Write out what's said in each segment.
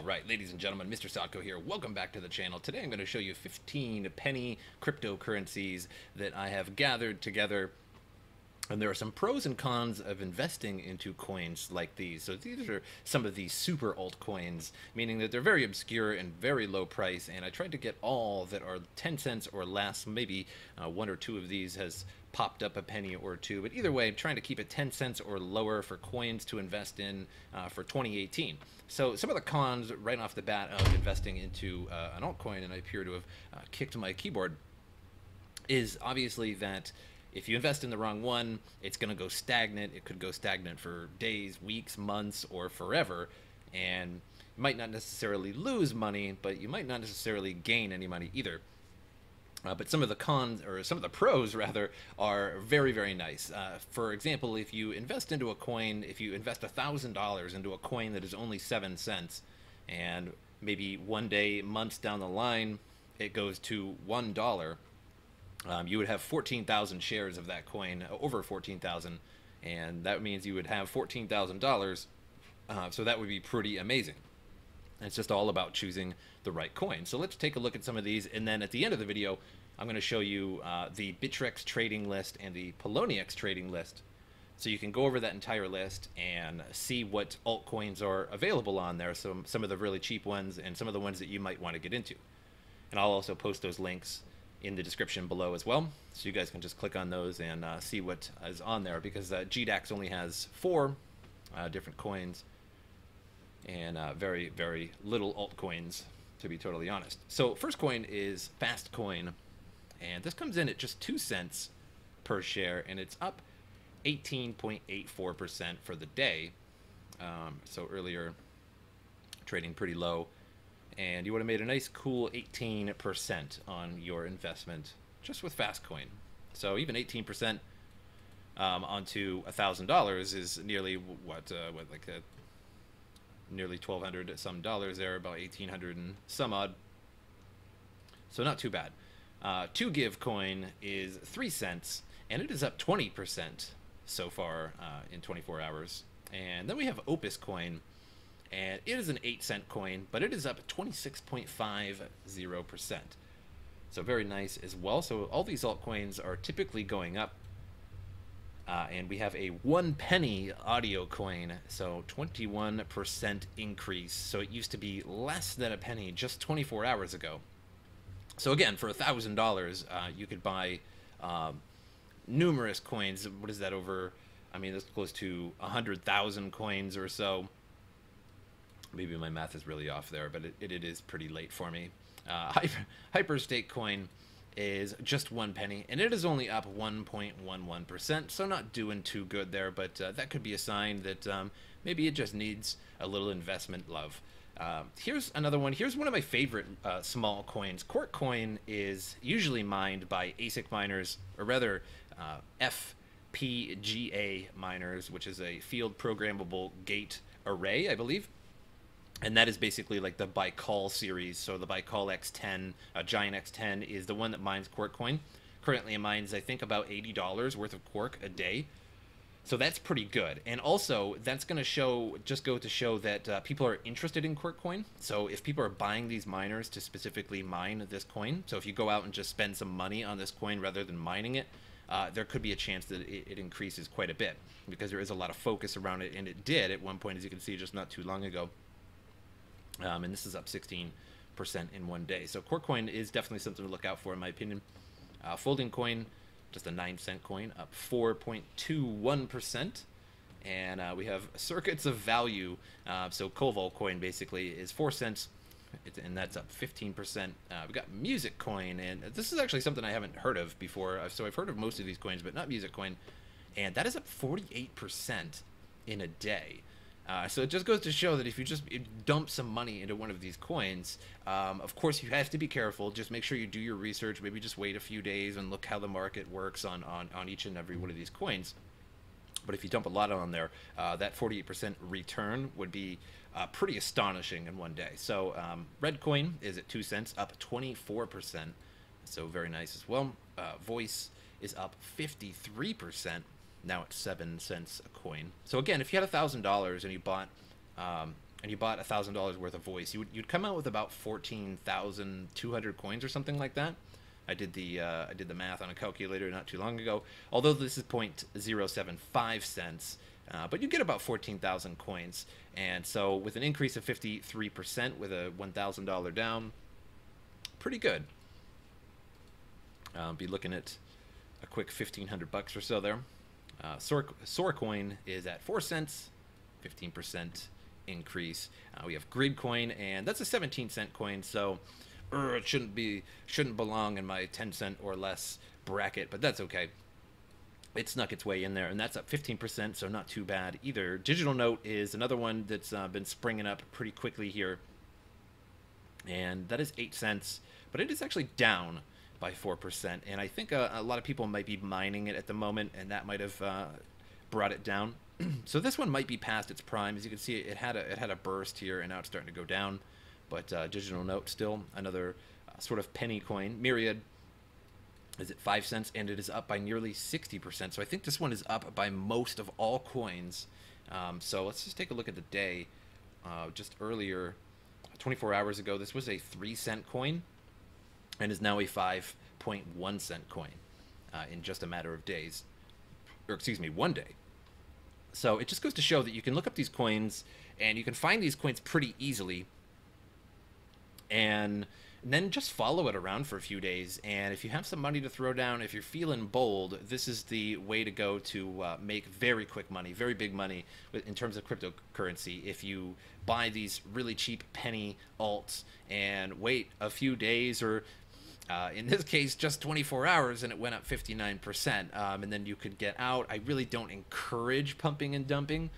Alright, ladies and gentlemen, MrSotko here. Welcome back to the channel. Today I'm going to show you 15 penny cryptocurrencies that I have gathered together. And there are some pros and cons of investing into coins like these. So these are some of these super altcoins, meaning that they're very obscure and very low price. And I tried to get all that are 10 cents or less. Maybe one or two of these has popped up a penny or two. But either way, I'm trying to keep it 10 cents or lower for coins to invest in for 2018. So some of the cons right off the bat of investing into an altcoin, and I appear to have kicked my keyboard, is obviously that if you invest in the wrong one, it's going to go stagnant. It could go stagnant for days, weeks, months, or forever. And you might not necessarily lose money, but you might not necessarily gain any money either. But some of the cons, or some of the pros rather, are very, very nice. For example, if you invest into a coin, if you invest $1,000 into a coin that is only 7 cents, and maybe one day, months down the line, it goes to $1, you would have 14,000 shares of that coin, over 14,000, and that means you would have $14,000. So that would be pretty amazing. And it's just all about choosing the right coin. So let's take a look at some of these, and then at the end of the video, I'm going to show you the Bittrex trading list and the Poloniex trading list. So you can go over that entire list and see what altcoins are available on there. So some of the really cheap ones and some of the ones that you might want to get into. And I'll also post those links in the description below as well, so you guys can just click on those and see what is on there, because GDAX only has 4 different coins and very, very little altcoins, to be totally honest. So first coin is Fastcoin, and this comes in at just 2 cents per share, and it's up 18.84% for the day. So earlier trading pretty low, and you would have made a nice cool 18% on your investment just with Fastcoin. So even 18% onto $1,000 is nearly nearly 1,200 some dollars there, about 1,800 and some odd. So not too bad. 2Give coin is 3 cents, and it is up 20% so far in 24 hours. And then we have Opus coin, and it is an 8-cent coin, but it is up 26.50%. So very nice as well. So all these altcoins are typically going up. And we have a 1 penny audio coin, so 21% increase. So it used to be less than a penny just 24 hours ago. So again, for $1,000, you could buy numerous coins. What is that over? I mean, that's close to 100,000 coins or so. Maybe my math is really off there, but it is pretty late for me. Hyperstake coin is just 1 penny, and it is only up 1.11%, so not doing too good there, but that could be a sign that maybe it just needs a little investment love. Here's another one. Here's one of my favorite small coins. Quark coin is usually mined by ASIC miners, or rather FPGA miners, which is a field programmable gate array, I believe. And that is basically like the Baikal series. So the Baikal X10, Giant X10, is the one that mines Quark coin. Currently it mines, I think, about $80 worth of Quark a day. So that's pretty good. And also, that's going to go to show that people are interested in Quark coin. So if people are buying these miners to specifically mine this coin, so if you go out and just spend some money on this coin rather than mining it, there could be a chance that it increases quite a bit, because there is a lot of focus around it, and it did at one point, as you can see, just not too long ago. And this is up 16% in one day. So Quark coin is definitely something to look out for, in my opinion. Folding coin, just a 9-cent coin, up 4.21%. And we have Circuits of Value. So Koval coin basically is 4 cents, and that's up 15%. We've got Music coin, and this is actually something I haven't heard of before. So I've heard of most of these coins, but not Music coin. And that is up 48% in a day. So it just goes to show that if you just dump some money into one of these coins, of course you have to be careful. Just make sure you do your research. Maybe just wait a few days and look how the market works on each and every one of these coins. But if you dump a lot on there, that 48% return would be pretty astonishing in one day. So Red coin is at 2 cents, up 24%. So very nice as well. Voice is up 53%. Now it's 7 cents a coin. So again, if you had $1,000 and you bought and you bought $1,000 worth of voice, you'd come out with about 14,200 coins or something like that. I did the math on a calculator not too long ago. Although this is 0.075 cents, but you get about 14,000 coins. And so with an increase of 53% with a $1,000 down, pretty good. Be looking at a quick 1,500 bucks or so there. Coin is at 4 cents, 15% increase. We have Gridcoin, and that's a 17-cent coin, so it shouldn't belong in my 10-cent or less bracket, but that's okay. It snuck its way in there, and that's up 15%, so not too bad either. Digital Note is another one that's been springing up pretty quickly here, and that is 8 cents, but it is actually down by 4%, and I think a lot of people might be mining it at the moment, and that might have brought it down. So this one might be past its prime. As you can see, it had a burst here, and now it's starting to go down. But Digital Note still another sort of penny coin. Myriad is at 5 cents, and it is up by nearly 60%. So I think this one is up by most of all coins. So let's just take a look at the day. Just earlier, 24 hours ago, this was a 3-cent coin, and is now a 5.1 cent coin in just a matter of days, or excuse me, 1 day. So it just goes to show that you can look up these coins, and you can find these coins pretty easily, and then just follow it around for a few days. And if you have some money to throw down, if you're feeling bold, this is the way to go to make very quick money, very big money in terms of cryptocurrency. If you buy these really cheap penny alts and wait a few days, or in this case, just 24 hours, and it went up 59%, and then you could get out. I really don't encourage pumping and dumping.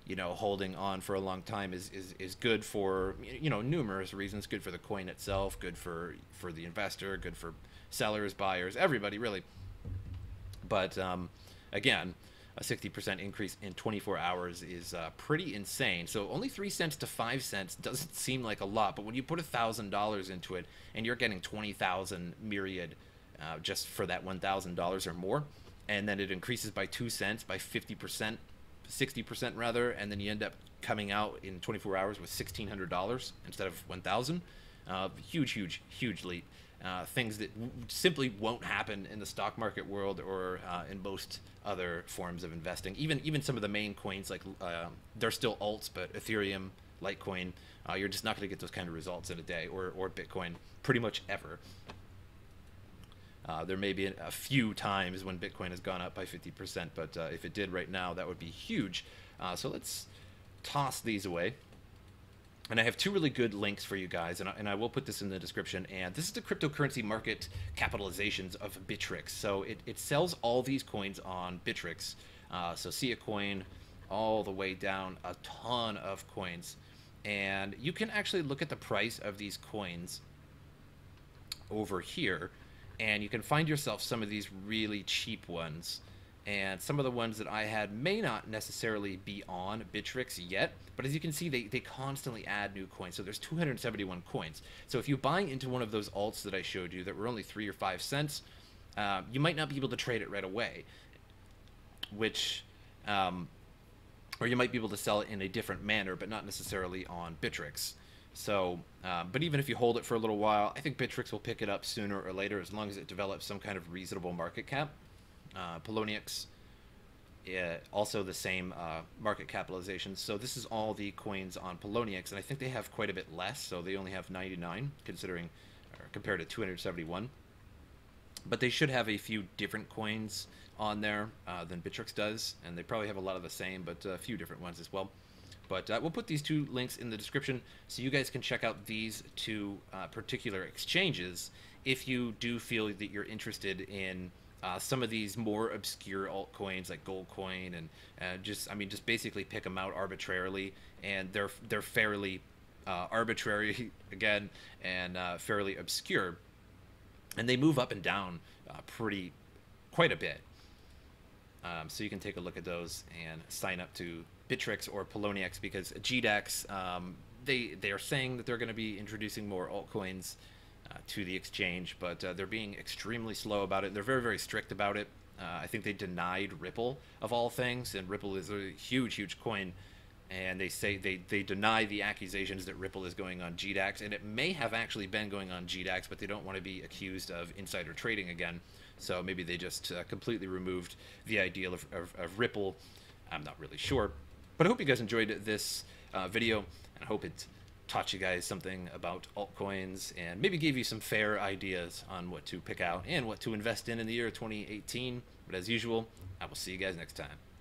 You know, holding on for a long time is good for, you know, numerous reasons. Good for the coin itself, good for the investor, good for sellers, buyers, everybody really. But again, a 60% increase in 24 hours is pretty insane. So only 3 cents to 5 cents doesn't seem like a lot, but when you put $1,000 into it and you're getting 20,000 Myriad just for that $1,000 or more, and then it increases by 2 cents, by 50%, 60% rather, and then you end up coming out in 24 hours with $1,600 instead of 1,000. Huge leap. Things that simply won't happen in the stock market world or in most other forms of investing. Even some of the main coins, like they're still alts, but Ethereum, Litecoin, you're just not going to get those kind of results in a day, or Bitcoin pretty much ever. There may be a few times when Bitcoin has gone up by 50%, but if it did right now, that would be huge. So let's toss these away. And I have 2 really good links for you guys, and I will put this in the description. And this is the cryptocurrency market capitalizations of Bittrex. So it sells all these coins on Bittrex. So see a coin all the way down, a ton of coins. And you can actually look at the price of these coins over here, and you can find yourself some of these really cheap ones. And some of the ones that I had may not necessarily be on Bittrex yet, but as you can see, they constantly add new coins. So there's 271 coins. So if you buy into one of those alts that I showed you that were only 3 or 5 cents, you might not be able to trade it right away, which, or you might be able to sell it in a different manner, but not necessarily on Bittrex. So, but even if you hold it for a little while, I think Bittrex will pick it up sooner or later, as long as it develops some kind of reasonable market cap. Poloniex, also the same market capitalization. So this is all the coins on Poloniex, and I think they have quite a bit less. So they only have 99, considering, or compared to 271. But they should have a few different coins on there than Bittrex does, and they probably have a lot of the same, but a few different ones as well. But we'll put these 2 links in the description so you guys can check out these 2 particular exchanges if you do feel that you're interested in some of these more obscure altcoins like Goldcoin, and just basically pick them out arbitrarily, and they're fairly arbitrary again, and fairly obscure, and they move up and down quite a bit. So you can take a look at those and sign up to Bittrex or Poloniex, because GDAX, they are saying that they're going to be introducing more altcoins to the exchange, but they're being extremely slow about it. They're very, very strict about it. I think they denied Ripple, of all things, and Ripple is a huge coin, and they say they deny the accusations that Ripple is going on GDAX, and it may have actually been going on GDAX, but they don't want to be accused of insider trading again. So maybe they just completely removed the idea of Ripple. I'm not really sure, but I hope you guys enjoyed this video, and I hope it taught you guys something about altcoins and maybe gave you some fair ideas on what to pick out and what to invest in the year 2018. But as usual, I will see you guys next time.